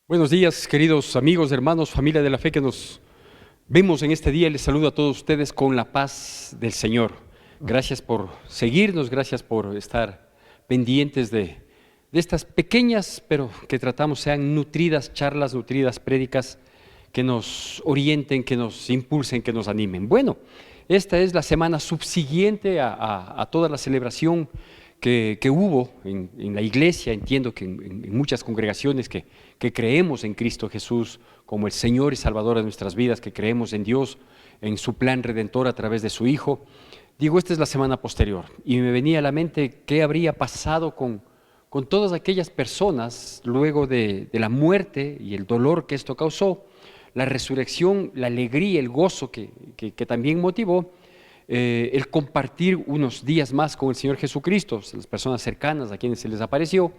Buenos días, queridos amigos, hermanos, familia de la fe que nos vemos en este día. Les saludo a todos ustedes con la paz del Señor. Gracias por seguirnos, gracias por estar pendientes de estas pequeñas, pero que tratamos sean nutridas charlas, nutridas prédicas que nos orienten, que nos impulsen, que nos animen. Bueno, esta es la semana subsiguiente a toda la celebración que hubo en la iglesia. Entiendo que en muchas congregaciones que creemos en Cristo Jesús como el Señor y Salvador de nuestras vidas, que creemos en Dios, en su plan redentor a través de su Hijo. Digo, esta es la semana posterior y me venía a la mente qué habría pasado con todas aquellas personas luego de la muerte y el dolor que esto causó, la resurrección, la alegría, el gozo que también motivó, el compartir unos días más con el Señor Jesucristo, las personas cercanas a quienes se les apareció,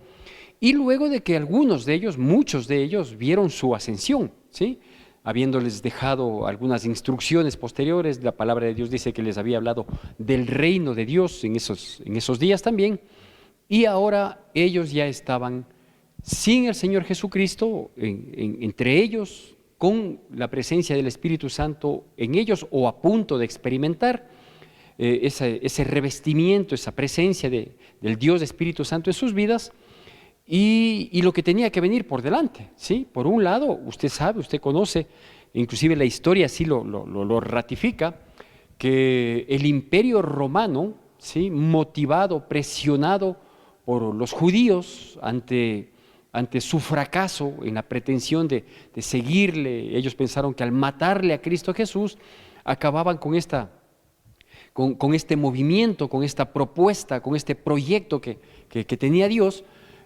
y luego de que algunos de ellos, muchos de ellos, vieron su ascensión, ¿sí? Habiéndoles dejado algunas instrucciones posteriores. La palabra de Dios dice que les había hablado del reino de Dios en esos días también, y ahora ellos ya estaban sin el Señor Jesucristo, entre ellos, con la presencia del Espíritu Santo en ellos, o a punto de experimentar ese revestimiento, esa presencia del Dios Espíritu Santo en sus vidas, y lo que tenía que venir por delante, ¿sí? Por un lado, usted sabe, usted conoce, inclusive la historia así lo ratifica, que el imperio romano, ¿sí?, motivado, presionado por los judíos ante su fracaso en la pretensión de seguirle, ellos pensaron que al matarle a Cristo Jesús acababan con este movimiento, con esta propuesta, con este proyecto que tenía Dios,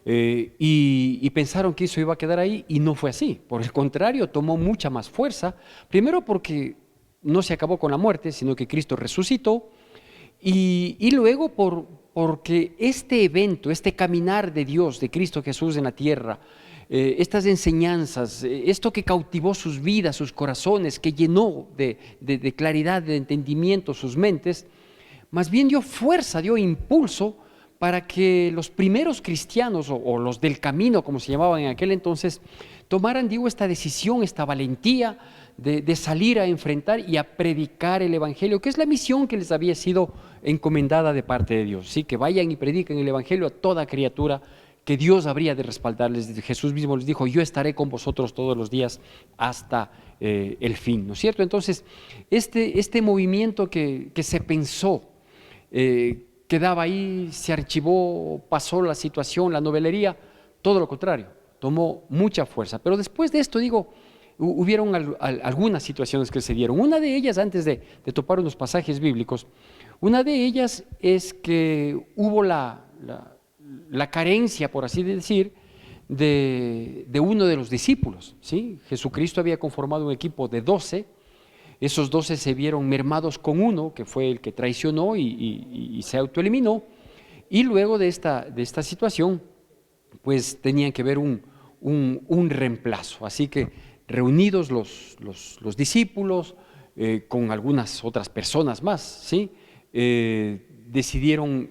y pensaron que eso iba a quedar ahí, y no fue así. Por el contrario, tomó mucha más fuerza, primero porque no se acabó con la muerte, sino que Cristo resucitó, y luego porque este evento, este caminar de Dios, de Cristo Jesús en la tierra, estas enseñanzas, esto que cautivó sus vidas, sus corazones, que llenó de claridad, de entendimiento sus mentes, más bien dio fuerza, dio impulso para que los primeros cristianos, o los del camino, como se llamaban en aquel entonces, tomaran, digo, esta decisión, esta valentía de salir a enfrentar y a predicar el Evangelio, que es la misión que les había sido encomendada de parte de Dios, ¿sí? Que vayan y prediquen el Evangelio a toda criatura, que Dios habría de respaldarles. Jesús mismo les dijo: yo estaré con vosotros todos los días hasta el fin, ¿no es cierto? Entonces, este movimiento que se pensó, quedaba ahí, se archivó, pasó la situación, la novelería, todo lo contrario, tomó mucha fuerza. Pero después de esto, digo, hubieron algunas situaciones que se dieron. Una de ellas, antes de topar unos pasajes bíblicos, una de ellas es que hubo la carencia, por así decir, de uno de los discípulos, ¿sí? Jesucristo había conformado un equipo de 12. Esos 12 se vieron mermados con uno, que fue el que traicionó y se autoeliminó, y luego de esta situación, pues tenían que ver un reemplazo. Así que reunidos los discípulos, con algunas otras personas más, ¿sí? Decidieron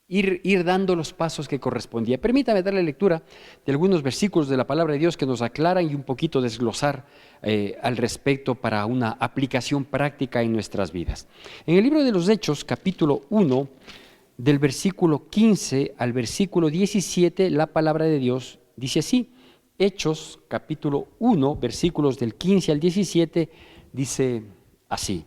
ir dando los pasos que correspondía. Permítame darle lectura de algunos versículos de la palabra de Dios que nos aclaran y un poquito desglosar al respecto para una aplicación práctica en nuestras vidas. En el libro de los Hechos, capítulo 1, del versículo 15 al versículo 17, la palabra de Dios dice así. Hechos, capítulo 1, versículos del 15 al 17, dice así: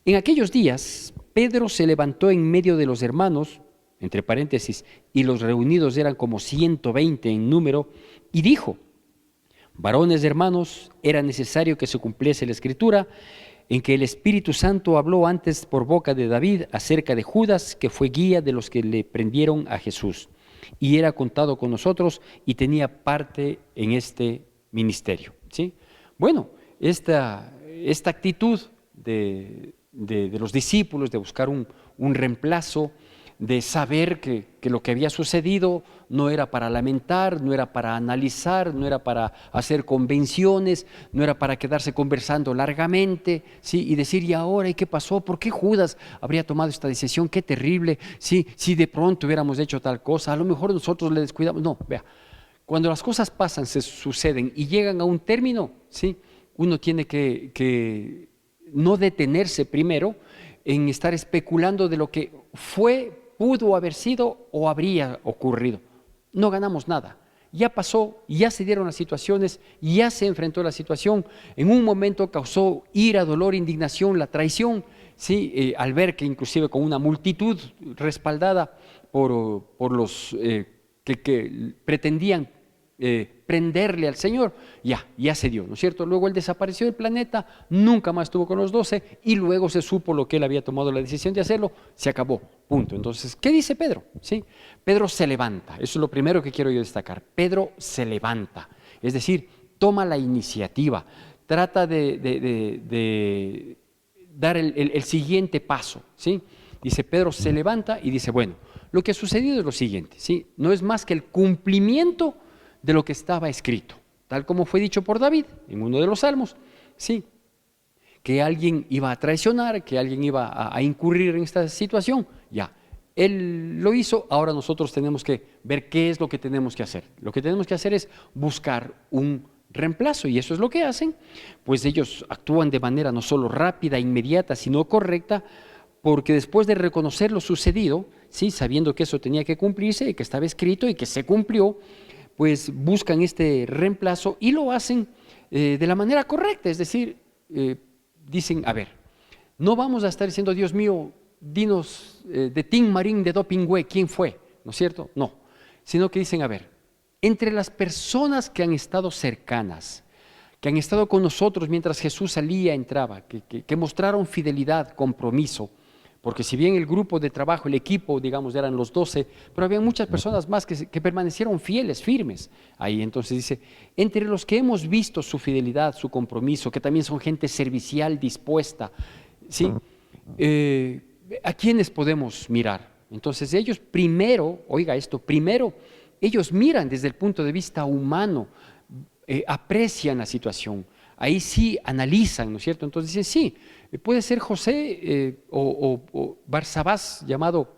en aquellos días, Pedro se levantó en medio de los hermanos, entre paréntesis, y los reunidos eran como 120 en número, y dijo: varones hermanos, era necesario que se cumpliese la Escritura, en que el Espíritu Santo habló antes por boca de David acerca de Judas, que fue guía de los que le prendieron a Jesús, y era contado con nosotros y tenía parte en este ministerio, ¿sí? Bueno, esta actitud de los discípulos de buscar un reemplazo, de saber que lo que había sucedido no era para lamentar, no era para analizar, no era para hacer convenciones, no era para quedarse conversando largamente, ¿sí? Y decir, ¿y ahora? ¿Y qué pasó? ¿Por qué Judas habría tomado esta decisión? ¡Qué terrible! ¿Sí? Si de pronto hubiéramos hecho tal cosa, a lo mejor nosotros le descuidamos. No, vea, cuando las cosas pasan, se suceden y llegan a un término, ¿sí? Uno tiene que no detenerse primero en estar especulando de lo que fue, pudo haber sido o habría ocurrido. No ganamos nada. Ya pasó, ya se dieron las situaciones, ya se enfrentó la situación. En un momento causó ira, dolor, indignación, la traición, ¿sí? Al ver que inclusive con una multitud respaldada por los que pretendían prenderle al Señor, ya se dio, ¿no es cierto? Luego él desapareció del planeta, nunca más estuvo con los 12 y luego se supo lo que él había tomado la decisión de hacerlo, se acabó, punto. Entonces, ¿qué dice Pedro? ¿Sí? Pedro se levanta, eso es lo primero que quiero yo destacar. Pedro se levanta, es decir, toma la iniciativa, trata de dar el siguiente paso, ¿sí? Dice, Pedro se levanta y dice, bueno, lo que ha sucedido es lo siguiente, ¿sí? No es más que el cumplimiento de lo que estaba escrito, tal como fue dicho por David en uno de los salmos, sí, que alguien iba a traicionar, que alguien iba a incurrir en esta situación, ya, él lo hizo, ahora nosotros tenemos que ver qué es lo que tenemos que hacer. Lo que tenemos que hacer es buscar un reemplazo y eso es lo que hacen, pues ellos actúan de manera no solo rápida, inmediata, sino correcta, porque después de reconocer lo sucedido, sí, sabiendo que eso tenía que cumplirse y que estaba escrito y que se cumplió, pues buscan este reemplazo y lo hacen de la manera correcta, es decir, dicen, a ver, no vamos a estar diciendo, Dios mío, dinos de Tin Marín de Dopingüe, ¿quién fue? ¿No es cierto? No, sino que dicen, a ver, entre las personas que han estado cercanas, que han estado con nosotros mientras Jesús salía, entraba, que mostraron fidelidad, compromiso, porque si bien el grupo de trabajo, el equipo, digamos, eran los 12, pero había muchas personas más que permanecieron fieles, firmes. Ahí entonces dice, entre los que hemos visto su fidelidad, su compromiso, que también son gente servicial, dispuesta, ¿sí? ¿A quiénes podemos mirar? Entonces ellos primero, oiga esto, primero, ellos miran desde el punto de vista humano, aprecian la situación, ahí sí analizan, ¿no es cierto? Entonces dicen, sí, puede ser José o Barsabás llamado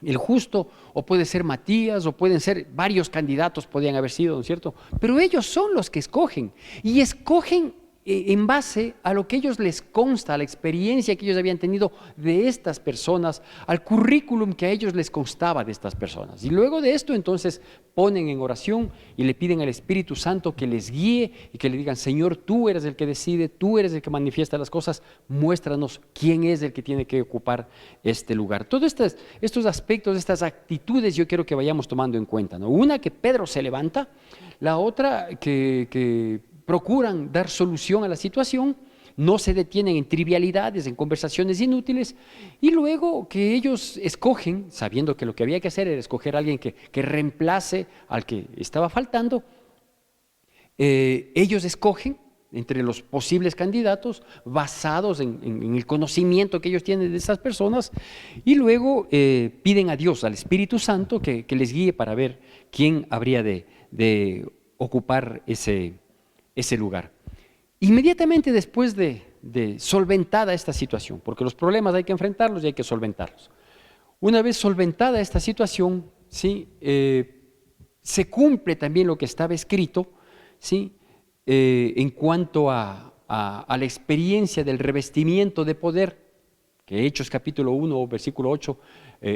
el justo, o puede ser Matías, o pueden ser varios candidatos, podían haber sido, ¿no es cierto? Pero ellos son los que escogen, y escogen en base a lo que ellos les consta, a la experiencia que ellos habían tenido de estas personas, al currículum que a ellos les constaba de estas personas. Y luego de esto entonces ponen en oración y le piden al Espíritu Santo que les guíe y que le digan, Señor, tú eres el que decide, tú eres el que manifiesta las cosas, muéstranos quién es el que tiene que ocupar este lugar. Todos estos aspectos, estas actitudes yo quiero que vayamos tomando en cuenta, ¿no? Una, que Pedro se levanta, la otra que procuran dar solución a la situación, no se detienen en trivialidades, en conversaciones inútiles, y luego que ellos escogen, sabiendo que lo que había que hacer era escoger a alguien que reemplace al que estaba faltando, ellos escogen entre los posibles candidatos basados en el conocimiento que ellos tienen de esas personas, y luego piden a Dios, al Espíritu Santo, que les guíe para ver quién habría de ocupar ese lugar. Inmediatamente después de solventada esta situación, porque los problemas hay que enfrentarlos y hay que solventarlos. Una vez solventada esta situación, ¿sí? Se cumple también lo que estaba escrito, ¿sí? En cuanto a la experiencia del revestimiento de poder, que Hechos capítulo 1, versículo 8,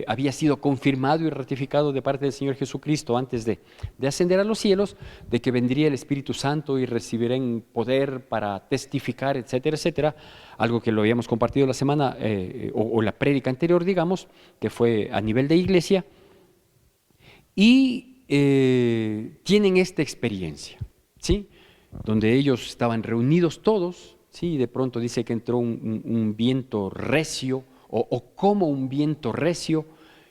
había sido confirmado y ratificado de parte del Señor Jesucristo antes de ascender a los cielos, de que vendría el Espíritu Santo y recibirán poder para testificar, etcétera, etcétera, algo que lo habíamos compartido la semana o la prédica anterior, digamos, que fue a nivel de iglesia, y tienen esta experiencia, ¿sí? Donde ellos estaban reunidos todos, ¿sí? Y de pronto dice que entró un viento recio, o como un viento recio,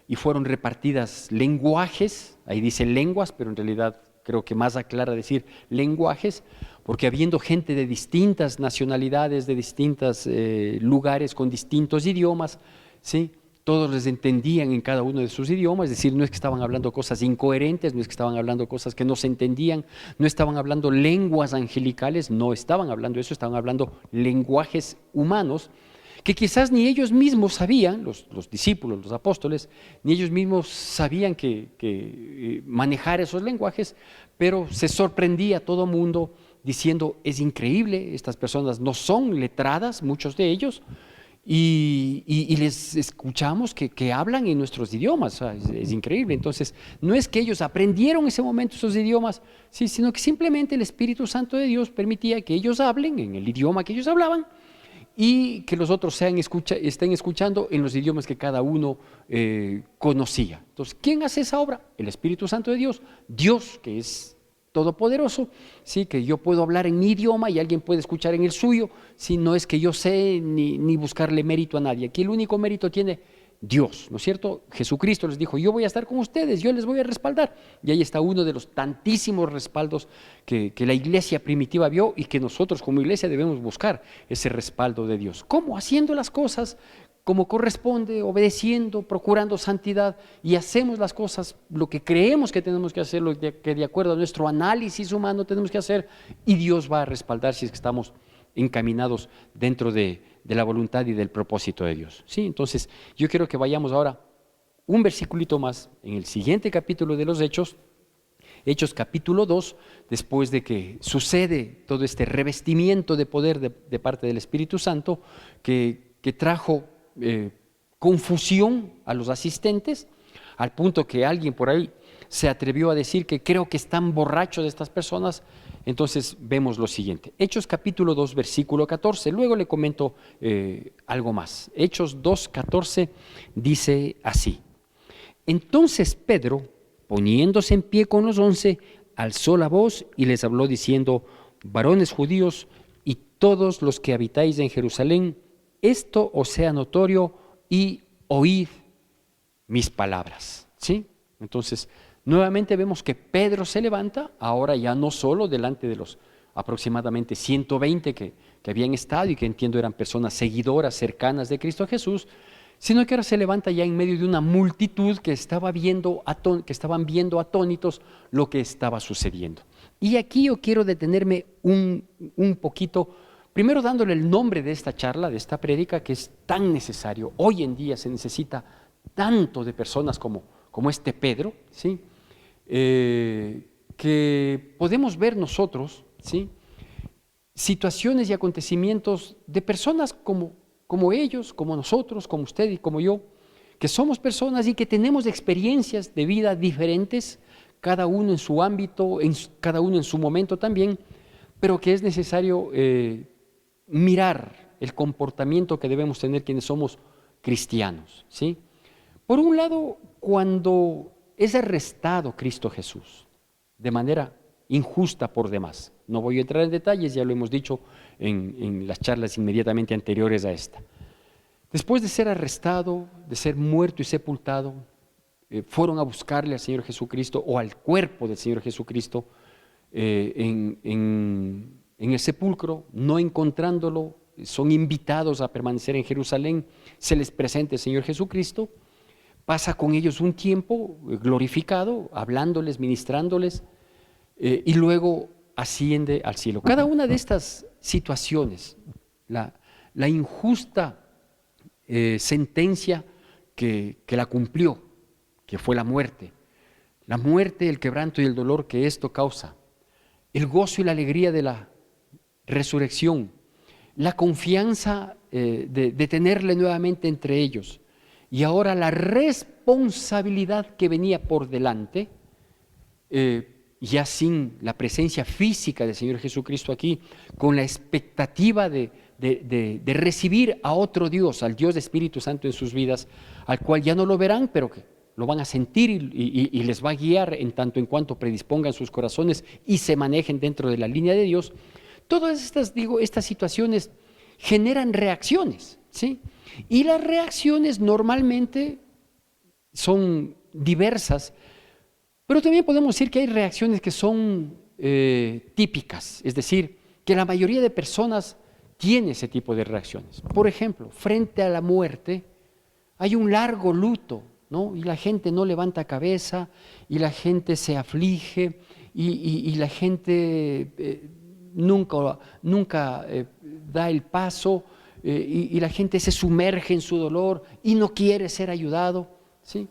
y fueron repartidas lenguajes, ahí dice lenguas, pero en realidad creo que más aclara decir lenguajes, porque habiendo gente de distintas nacionalidades, de distintos lugares, con distintos idiomas, ¿sí? todos les entendían en cada uno de sus idiomas, es decir, no es que estaban hablando cosas incoherentes, no es que estaban hablando cosas que no se entendían, no estaban hablando lenguas angelicales, no estaban hablando eso, estaban hablando lenguajes humanos que quizás ni ellos mismos sabían, los discípulos, los apóstoles, ni ellos mismos sabían que manejar esos lenguajes, pero se sorprendía todo mundo diciendo, es increíble, estas personas no son letradas, muchos de ellos, y les escuchamos que hablan en nuestros idiomas, o sea, es increíble. Entonces, no es que ellos aprendieron en ese momento esos idiomas, sí, sino que simplemente el Espíritu Santo de Dios permitía que ellos hablen en el idioma que ellos hablaban, y que los otros estén escuchando en los idiomas que cada uno conocía. Entonces, ¿quién hace esa obra? El Espíritu Santo de Dios, Dios que es todopoderoso, ¿sí? Que yo puedo hablar en mi idioma y alguien puede escuchar en el suyo, si no es que yo sé ni buscarle mérito a nadie. Aquí el único mérito tiene Dios, ¿no es cierto? Jesucristo les dijo, yo voy a estar con ustedes, yo les voy a respaldar. Y ahí está uno de los tantísimos respaldos que la iglesia primitiva vio y que nosotros como iglesia debemos buscar, ese respaldo de Dios. ¿Cómo? Haciendo las cosas como corresponde, obedeciendo, procurando santidad, y hacemos las cosas, lo que creemos que tenemos que hacer, lo que de acuerdo a nuestro análisis humano tenemos que hacer, y Dios va a respaldar si es que estamos encaminados dentro de la voluntad y del propósito de Dios. ¿Sí? Entonces, yo quiero que vayamos ahora un versiculito más en el siguiente capítulo de los Hechos, Hechos capítulo 2, después de que sucede todo este revestimiento de poder de parte del Espíritu Santo, que trajo confusión a los asistentes, al punto que alguien por ahí se atrevió a decir que creo que están borrachos de estas personas. Entonces vemos lo siguiente, Hechos capítulo 2 versículo 14, luego le comento algo más. Hechos 2, 14 dice así: entonces Pedro, poniéndose en pie con los 11, alzó la voz y les habló diciendo, varones judíos y todos los que habitáis en Jerusalén, esto os sea notorio y oíd mis palabras. ¿Sí? Entonces, nuevamente vemos que Pedro se levanta, ahora ya no solo delante de los aproximadamente 120 que habían estado y que entiendo eran personas seguidoras, cercanas de Cristo Jesús, sino que ahora se levanta ya en medio de una multitud que estaban viendo atónitos lo que estaba sucediendo. Y aquí yo quiero detenerme un poquito, primero dándole el nombre de esta charla, de esta prédica, que es tan necesario. Hoy en día se necesita tanto de personas como este Pedro, ¿sí? Que podemos ver nosotros, ¿sí? Situaciones y acontecimientos de personas como ellos, como nosotros, como usted y como yo, que somos personas y que tenemos experiencias de vida diferentes, cada uno en su ámbito, cada uno en su momento también, pero que es necesario mirar el comportamiento que debemos tener quienes somos cristianos, ¿sí? Por un lado, cuando es arrestado Cristo Jesús de manera injusta por demás, no voy a entrar en detalles, ya lo hemos dicho en las charlas inmediatamente anteriores a esta. Después de ser arrestado, de ser muerto y sepultado, fueron a buscarle al Señor Jesucristo o al cuerpo del Señor Jesucristo en el sepulcro, no encontrándolo, son invitados a permanecer en Jerusalén, se les presenta el Señor Jesucristo, pasa con ellos un tiempo glorificado, hablándoles, ministrándoles, y luego asciende al cielo. Cada una de estas situaciones, la injusta sentencia que la cumplió, que fue la muerte, el quebranto y el dolor que esto causa, el gozo y la alegría de la resurrección, la confianza de tenerle nuevamente entre ellos, y ahora la responsabilidad que venía por delante, ya sin la presencia física del Señor Jesucristo aquí, con la expectativa de recibir a otro Dios, al Dios de Espíritu Santo en sus vidas, al cual ya no lo verán, pero que lo van a sentir y les va a guiar en tanto en cuanto predispongan sus corazones y se manejen dentro de la línea de Dios. Todas estas situaciones generan reacciones, ¿sí? Y las reacciones normalmente son diversas, pero también podemos decir que hay reacciones que son típicas, es decir, que la mayoría de personas tiene ese tipo de reacciones. Por ejemplo, frente a la muerte, Hay un largo luto, ¿no? Y la gente no levanta cabeza, y la gente se aflige, y la gente nunca da el paso, y la gente se sumerge en su dolor y no quiere ser ayudado, ¿sí?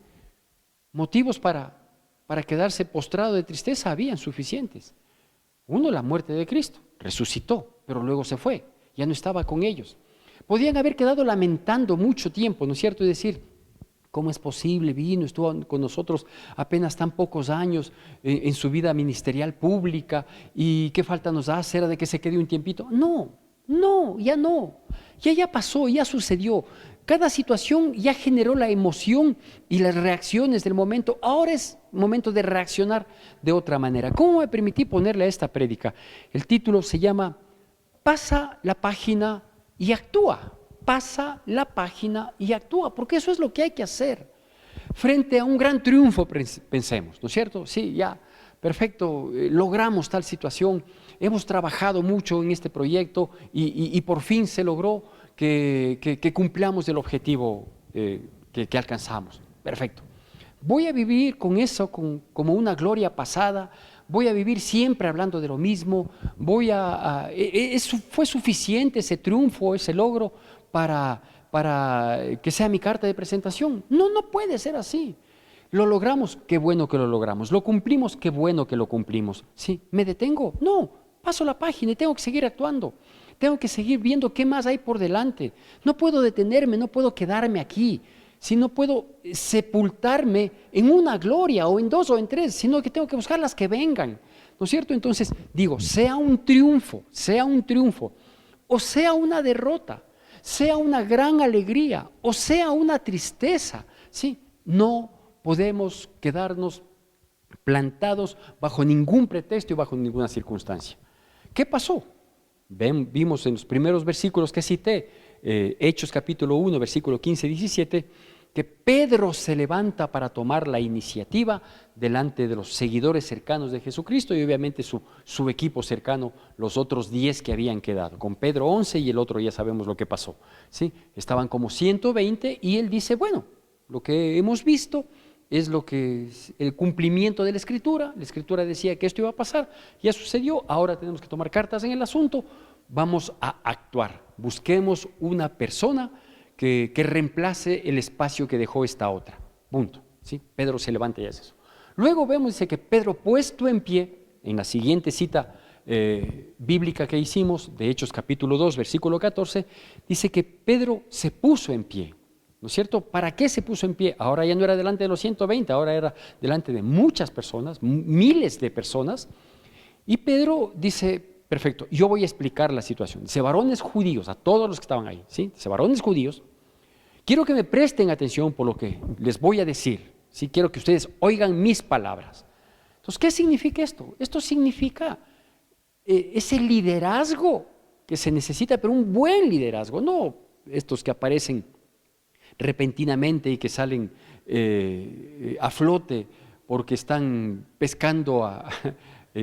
Motivos para quedarse postrado de tristeza habían suficientes. Uno, la muerte de Cristo, resucitó, pero luego se fue, ya no estaba con ellos. Podían haber quedado lamentando mucho tiempo, ¿no es cierto? Y decir, ¿cómo es posible? Vino, estuvo con nosotros apenas tan pocos años en su vida ministerial pública, y qué falta nos hace, era de que se quede un tiempito. No, ya pasó, ya sucedió. Cada situación ya generó la emoción y las reacciones del momento. Ahora es momento de reaccionar de otra manera. ¿Cómo me permití ponerle a esta prédica? El título se llama Pasa la página y actúa. Pasa la página y actúa, porque eso es lo que hay que hacer. Frente a un gran triunfo, pensemos, ¿no es cierto? Sí, ya, perfecto, logramos tal situación, hemos trabajado mucho en este proyecto y por fin se logró que cumplamos el objetivo que alcanzamos. Perfecto. Voy a vivir con eso como una gloria pasada, voy a vivir siempre hablando de lo mismo, fue suficiente ese triunfo, ese logro para que sea mi carta de presentación. No puede ser así. Lo logramos, qué bueno que lo logramos. Lo cumplimos, qué bueno que lo cumplimos. ¿Sí? ¿Me detengo? No, paso la página y tengo que seguir actuando. Tengo que seguir viendo qué más hay por delante. No puedo detenerme, no puedo quedarme aquí, si no puedo sepultarme en una gloria o en dos o en tres, sino que tengo que buscar las que vengan, ¿no es cierto? Entonces digo, sea un triunfo, o sea una derrota, sea una gran alegría, o sea una tristeza, ¿sí? No podemos quedarnos plantados bajo ningún pretexto y bajo ninguna circunstancia. ¿Qué pasó? Vimos en los primeros versículos que cité, Hechos capítulo 1, versículo 15 y 17, que Pedro se levanta para tomar la iniciativa delante de los seguidores cercanos de Jesucristo y obviamente su equipo cercano, los otros 10 que habían quedado. Con Pedro 11 y el otro ya sabemos lo que pasó, ¿sí? Estaban como 120 y él dice, bueno, lo que hemos visto es lo que es el cumplimiento de la Escritura decía que esto iba a pasar, ya sucedió, ahora tenemos que tomar cartas en el asunto, vamos a actuar, busquemos una persona que reemplace el espacio que dejó esta otra, punto, ¿sí? Pedro se levanta y hace eso. Luego vemos, dice que Pedro puesto en pie, en la siguiente cita bíblica que hicimos, de Hechos capítulo 2, versículo 14, dice que Pedro se puso en pie, ¿no es cierto? ¿Para qué se puso en pie? Ahora ya no era delante de los 120, ahora era delante de muchas personas, miles de personas, y Pedro dice, perfecto, yo voy a explicar la situación. Dice, varones judíos, a todos los que estaban ahí, ¿sí? Dice, varones judíos, quiero que me presten atención por lo que les voy a decir, ¿sí? Quiero que ustedes oigan mis palabras. Entonces, ¿qué significa esto? Esto significa ese liderazgo que se necesita, pero un buen liderazgo, no estos que aparecen repentinamente y que salen a flote porque están pescando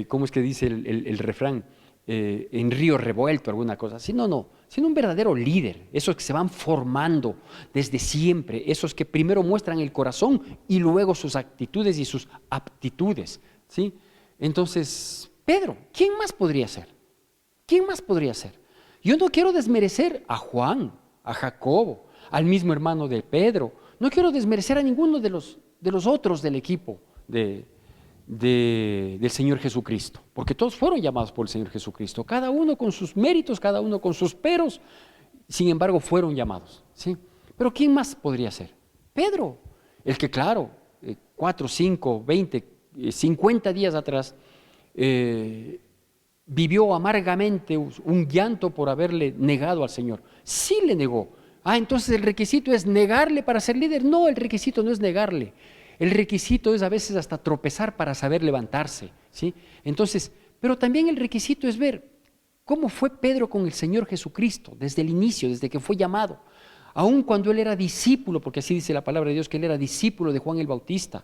¿cómo es que dice el refrán? En río revuelto, alguna cosa así. No, sino un verdadero líder, esos que se van formando desde siempre, esos que primero muestran el corazón y luego sus actitudes y sus aptitudes, ¿sí? Entonces, Pedro, ¿quién más podría ser? ¿Quién más podría ser? Yo no quiero desmerecer a Juan, a Jacobo, al mismo hermano de Pedro, no quiero desmerecer a ninguno de los otros del equipo del Señor Jesucristo, porque todos fueron llamados por el Señor Jesucristo, cada uno con sus méritos, cada uno con sus peros, sin embargo fueron llamados, ¿sí? Pero ¿quién más podría ser? Pedro, el que claro, 4, 5, 20, 50 días atrás, vivió amargamente un llanto por haberle negado al Señor. Sí le negó. Entonces el requisito es negarle para ser líder. No, el requisito no es negarle. El requisito es a veces hasta tropezar para saber levantarse, ¿sí? Entonces, pero también el requisito es ver cómo fue Pedro con el Señor Jesucristo desde el inicio, desde que fue llamado. Aun cuando él era discípulo, porque así dice la palabra de Dios, que él era discípulo de Juan el Bautista,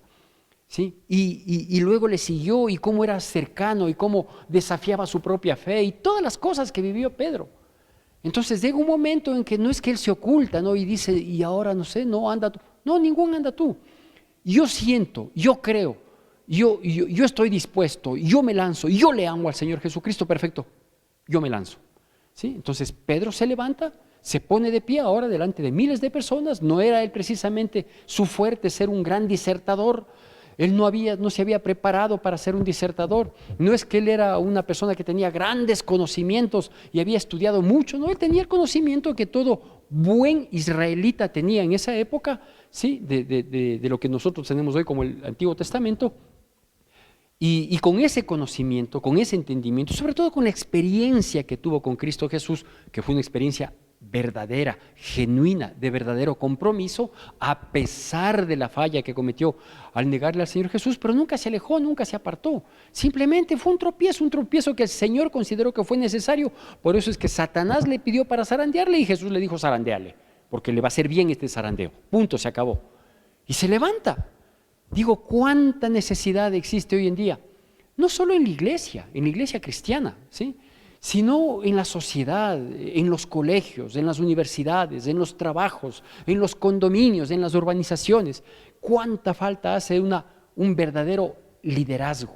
¿sí? Y luego le siguió y cómo era cercano y cómo desafiaba su propia fe y todas las cosas que vivió Pedro. Entonces llega un momento en que no es que él se oculta, ¿no? Y dice, y ahora no sé, no, anda tú. No, ningún anda tú. Yo siento, yo creo, yo estoy dispuesto, yo me lanzo, yo le amo al Señor Jesucristo, perfecto, yo me lanzo. ¿Sí? Entonces Pedro se levanta, se pone de pie ahora delante de miles de personas. No era él precisamente su fuerte ser un gran disertador. Él no se había preparado para ser un disertador. No es que él era una persona que tenía grandes conocimientos y había estudiado mucho. No, él tenía el conocimiento que todo buen israelita tenía en esa época, ¿sí? de lo que nosotros tenemos hoy como el Antiguo Testamento. Y con ese conocimiento, con ese entendimiento, sobre todo con la experiencia que tuvo con Cristo Jesús, que fue una experiencia verdadera, genuina, de verdadero compromiso, a pesar de la falla que cometió al negarle al Señor Jesús, pero nunca se alejó, nunca se apartó. Simplemente fue un tropiezo que el Señor consideró que fue necesario. Por eso es que Satanás le pidió para zarandearle y Jesús le dijo: zarandeale, porque le va a hacer bien este zarandeo. Punto, se acabó. Y se levanta. Digo, ¿cuánta necesidad existe hoy en día? No solo en la iglesia cristiana, ¿sí? Sino en la sociedad, en los colegios, en las universidades, en los trabajos, en los condominios, en las urbanizaciones. ¿Cuánta falta hace un verdadero liderazgo,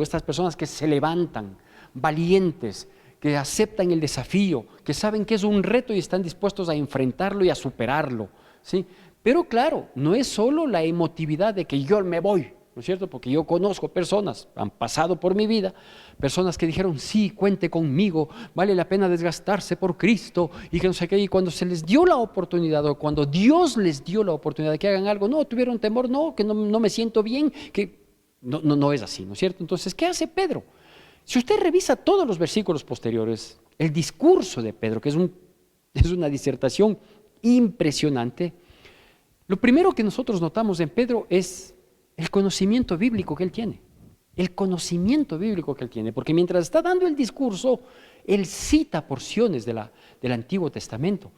Estas personas que se levantan, valientes, que aceptan el desafío, que saben que es un reto y están dispuestos a enfrentarlo y a superarlo, ¿sí? Pero claro, no es solo la emotividad de que yo me voy, ¿no es cierto? Porque yo conozco personas, han pasado por mi vida, personas que dijeron: sí, cuente conmigo, vale la pena desgastarse por Cristo, y que no sé qué, y cuando se les dio la oportunidad, o cuando Dios les dio la oportunidad de que hagan algo, no, tuvieron temor, no, que no me siento bien, que no es así, ¿no es cierto? Entonces, ¿qué hace Pedro? Si usted revisa todos los versículos posteriores, el discurso de Pedro, que es una disertación impresionante, lo primero que nosotros notamos en Pedro es el conocimiento bíblico que él tiene. El conocimiento bíblico que él tiene. Porque mientras está dando el discurso, él cita porciones del Antiguo Testamento,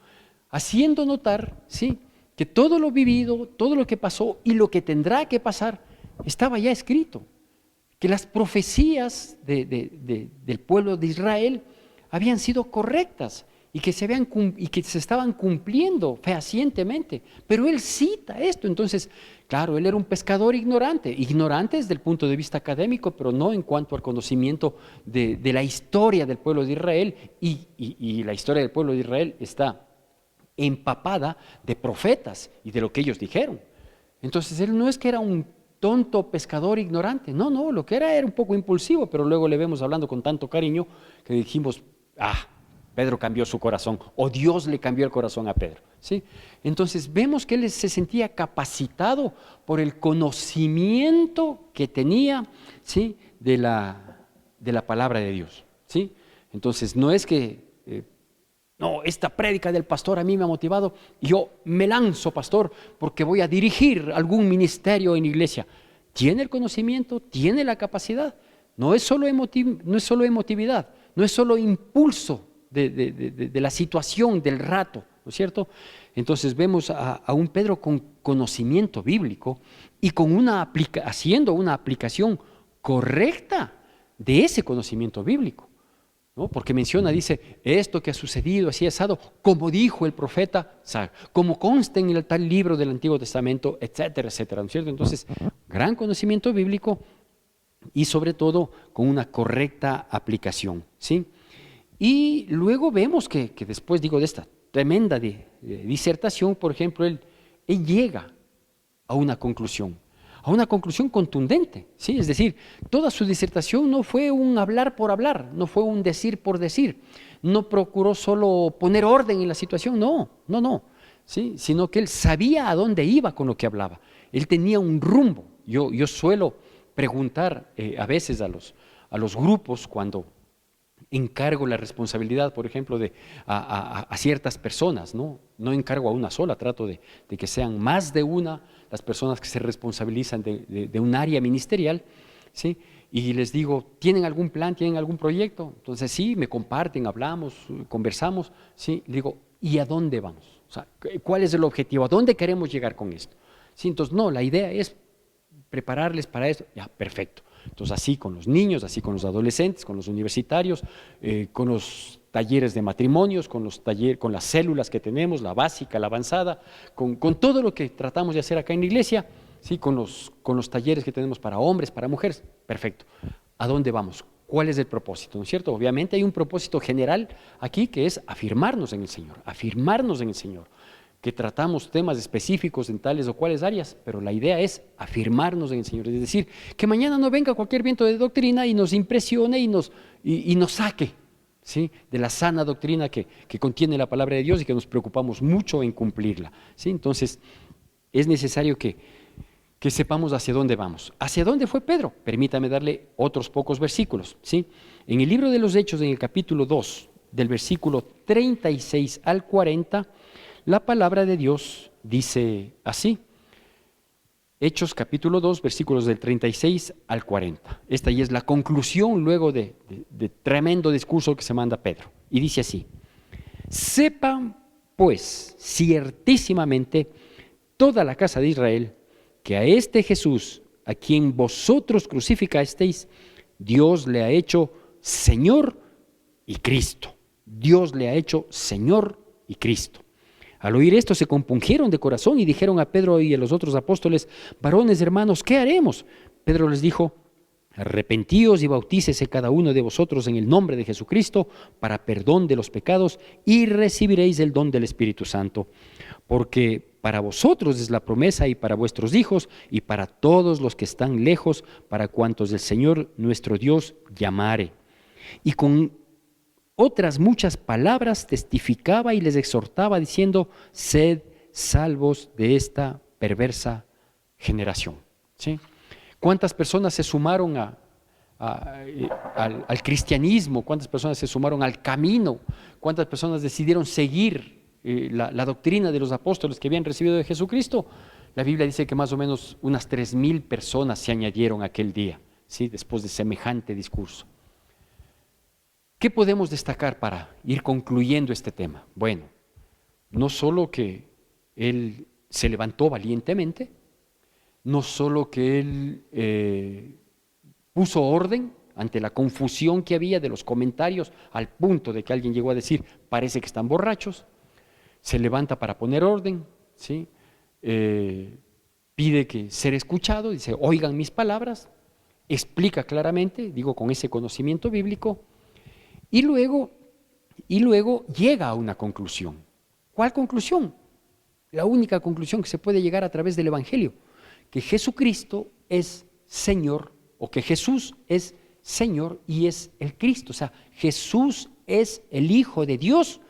haciendo notar, ¿sí?, que todo lo vivido, todo lo que pasó y lo que tendrá que pasar estaba ya escrito. Que las profecías del pueblo de Israel habían sido correctas y que se estaban cumpliendo fehacientemente. Pero él cita esto. Entonces, claro, él era un pescador ignorante desde el punto de vista académico, pero no en cuanto al conocimiento de la historia del pueblo de Israel, y la historia del pueblo de Israel está empapada de profetas y de lo que ellos dijeron. Entonces, él no es que era un tonto pescador ignorante, no, lo que era un poco impulsivo, pero luego le vemos hablando con tanto cariño que dijimos: Pedro cambió su corazón, o Dios le cambió el corazón a Pedro, ¿sí? Entonces vemos que él se sentía capacitado por el conocimiento que tenía, ¿sí?, de la palabra de Dios, ¿sí? Entonces no es que, no, esta prédica del pastor a mí me ha motivado, yo me lanzo, pastor, porque voy a dirigir algún ministerio en iglesia. Tiene el conocimiento, tiene la capacidad, no es solo emotividad, no es solo impulso de la situación, del rato, ¿no es cierto? Entonces vemos a un Pedro con conocimiento bíblico y haciendo una aplicación correcta de ese conocimiento bíblico, ¿no? Porque dice, esto que ha sucedido, así asado, como dijo el profeta, como consta en el tal libro del Antiguo Testamento, etcétera, etcétera, ¿no es cierto? Entonces, gran conocimiento bíblico y sobre todo con una correcta aplicación, ¿sí? Y luego vemos que después, de esta tremenda disertación, por ejemplo, él llega a una conclusión contundente, ¿sí? Es decir, toda su disertación no fue un hablar por hablar, no fue un decir por decir, no procuró solo poner orden en la situación, no, ¿sí? Sino que él sabía a dónde iba con lo que hablaba, él tenía un rumbo. Yo suelo preguntar a veces a los grupos cuando encargo la responsabilidad, por ejemplo, a ciertas personas, ¿no? No encargo a una sola, trato de que sean más de una las personas que se responsabilizan de un área ministerial, ¿sí? Y les digo, ¿tienen algún plan, tienen algún proyecto? Entonces sí, me comparten, hablamos, conversamos, ¿sí? Digo, ¿y a dónde vamos? O sea, ¿cuál es el objetivo? ¿A dónde queremos llegar con esto? ¿Sí? Entonces, no, la idea es prepararles para esto. Ya, perfecto. Entonces, así con los niños, así con los adolescentes, con los universitarios, con los talleres de matrimonios, con las células que tenemos, la básica, la avanzada, con todo lo que tratamos de hacer acá en la iglesia, ¿sí? Con los talleres que tenemos para hombres, para mujeres, perfecto. ¿A dónde vamos? ¿Cuál es el propósito? ¿No es cierto? Obviamente hay un propósito general aquí que es afirmarnos en el Señor, que tratamos temas específicos en tales o cuales áreas, pero la idea es afirmarnos en el Señor, es decir, que mañana no venga cualquier viento de doctrina y nos impresione y nos saque, ¿sí? De la sana doctrina que contiene la palabra de Dios y que nos preocupamos mucho en cumplirla, ¿sí? Entonces, es necesario que sepamos hacia dónde vamos. ¿Hacia dónde fue Pedro? Permítame darle otros pocos versículos, ¿sí? En el libro de los Hechos, en el capítulo 2, del versículo 36 al 40, la palabra de Dios dice así. Hechos capítulo 2, versículos del 36 al 40. Esta ya es la conclusión luego de tremendo discurso que se manda Pedro. Y dice así: sepan pues ciertísimamente toda la casa de Israel que a este Jesús, a quien vosotros crucificasteis, Dios le ha hecho Señor y Cristo. Dios le ha hecho Señor y Cristo. Al oír esto se compungieron de corazón y dijeron a Pedro y a los otros apóstoles: varones hermanos, ¿qué haremos? Pedro les dijo: arrepentíos y bautícese cada uno de vosotros en el nombre de Jesucristo para perdón de los pecados y recibiréis el don del Espíritu Santo. Porque para vosotros es la promesa y para vuestros hijos y para todos los que están lejos, para cuantos el Señor nuestro Dios llamare. Y con otras muchas palabras testificaba y les exhortaba diciendo: sed salvos de esta perversa generación. ¿Sí? ¿Cuántas personas se sumaron al cristianismo? ¿Cuántas personas se sumaron al camino? ¿Cuántas personas decidieron seguir la doctrina de los apóstoles que habían recibido de Jesucristo? La Biblia dice que más o menos unas 3,000 personas se añadieron aquel día, ¿sí? Después de semejante discurso. ¿Qué podemos destacar para ir concluyendo este tema? Bueno, no solo que él se levantó valientemente, no solo que él puso orden ante la confusión que había de los comentarios, al punto de que alguien llegó a decir: parece que están borrachos. Se levanta para poner orden, ¿sí? Pide que ser escuchado, dice: oigan mis palabras, explica claramente, digo con ese conocimiento bíblico, y luego llega a una conclusión. ¿Cuál conclusión? La única conclusión que se puede llegar a través del Evangelio: que Jesucristo es Señor, o que Jesús es Señor y es el Cristo. O sea, Jesús es el Hijo de Dios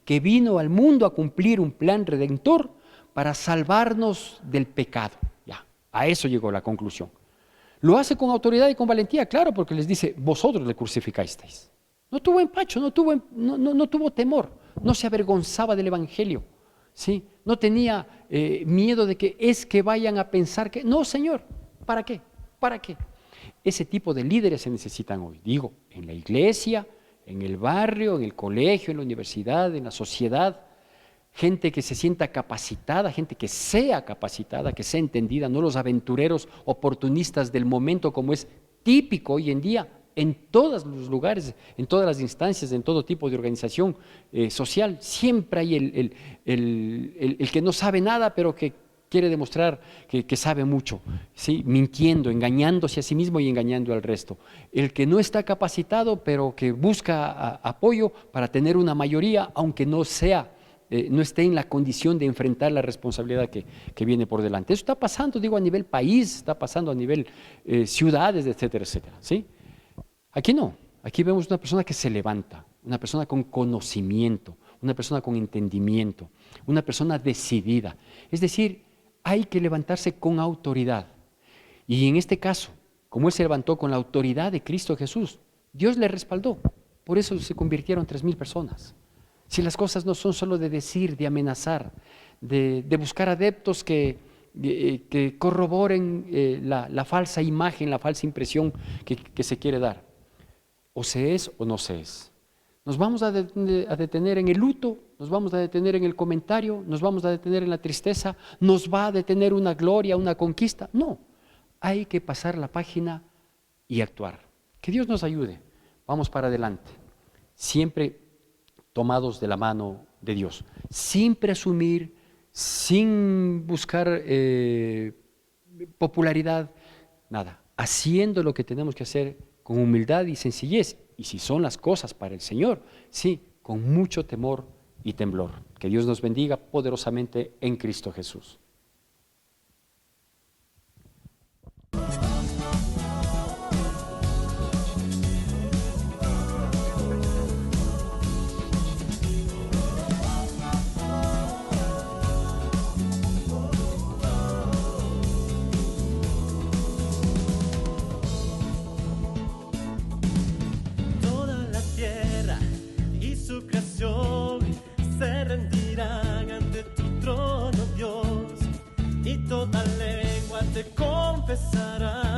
que vino al mundo a cumplir un plan redentor para salvarnos del pecado. Ya, a eso llegó la conclusión. Lo hace con autoridad y con valentía, claro, porque les dice: vosotros le crucificasteis. No tuvo empacho, no tuvo temor, no se avergonzaba del Evangelio, ¿sí? No tenía miedo de que vayan a pensar que… No, Señor, ¿para qué? ¿Para qué? Ese tipo de líderes se necesitan hoy, digo, en la iglesia, en el barrio, en el colegio, en la universidad, en la sociedad. Gente que se sienta capacitada, gente que sea capacitada, que sea entendida, no los aventureros oportunistas del momento, como es típico hoy en día en todos los lugares, en todas las instancias, en todo tipo de organización social. Siempre hay el que no sabe nada, pero que quiere demostrar que sabe mucho, ¿sí? Mintiendo, engañándose a sí mismo y engañando al resto. El que no está capacitado, pero que busca apoyo para tener una mayoría, aunque no esté en la condición de enfrentar la responsabilidad que viene por delante. Eso está pasando, digo, a nivel país, está pasando a nivel ciudades, etcétera, etcétera, ¿sí? Aquí no, aquí vemos una persona que se levanta, una persona con conocimiento, una persona con entendimiento, una persona decidida. Es decir, hay que levantarse con autoridad. Y en este caso, como él se levantó con la autoridad de Cristo Jesús, Dios le respaldó. Por eso se convirtieron 3,000 personas. Si las cosas no son solo de decir, de amenazar, de buscar adeptos que corroboren la falsa imagen, la falsa impresión que se quiere dar. O se es o no se es. Nos vamos a detener en el luto, nos vamos a detener en el comentario, nos vamos a detener en la tristeza, nos va a detener una gloria, una conquista. No, hay que pasar la página y actuar. Que Dios nos ayude. Vamos para adelante. Siempre tomados de la mano de Dios, sin presumir, sin buscar popularidad, nada, haciendo lo que tenemos que hacer con humildad y sencillez, y si son las cosas para el Señor, sí, con mucho temor y temblor. Que Dios nos bendiga poderosamente en Cristo Jesús. Toda la tierra y su creación se rendirán ante tu trono, Dios, y toda lengua te confesará